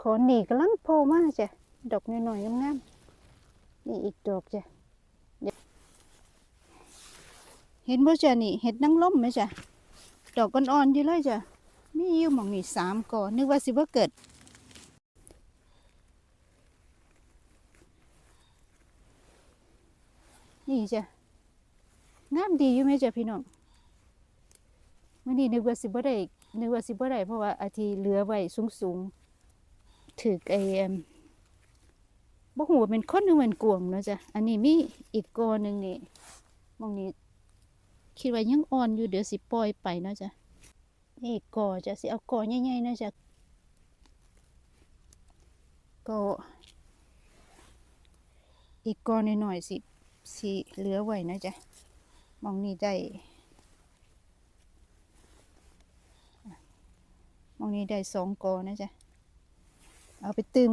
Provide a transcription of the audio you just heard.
ขอหนีกำลังโผล่มาจ้ะดอกน้อยๆงามๆนี่อีกดอกจ้ะเห็นบ่จ้ะนี่เห็ดนางรมไหมจ้ะดอกอ่อนๆอยู่เลยจ้ะมีอยู่หม่องนี่3 กอนึกว่าสิบ่เกิดนี่จ้ะงามดีอยู่ไหมจ้ะพี่น้องมื้อนี้นึกว่าสิบ่ได้เพราะว่าอาทิเหลือไว้สูงๆถึกบ่ฮู้ว่าเป็นคนหรือเป็นกวางเนาะจ้ะอันนี้มีอีกกอหนึ่งนี่หม่องนี้คิดว่ายังอ่อนอยู่เดี๋ยวสิปล่อยไปเนาะจ้ะนี่อีกกอจ้ะสิเอากอใหญ่ๆเนาะจ้ะกออีกกอน้อยๆสิเหลือไว้นะจ้ะหม่องนี้ได้2 กอนะจ๊ะเอาไปตื่ม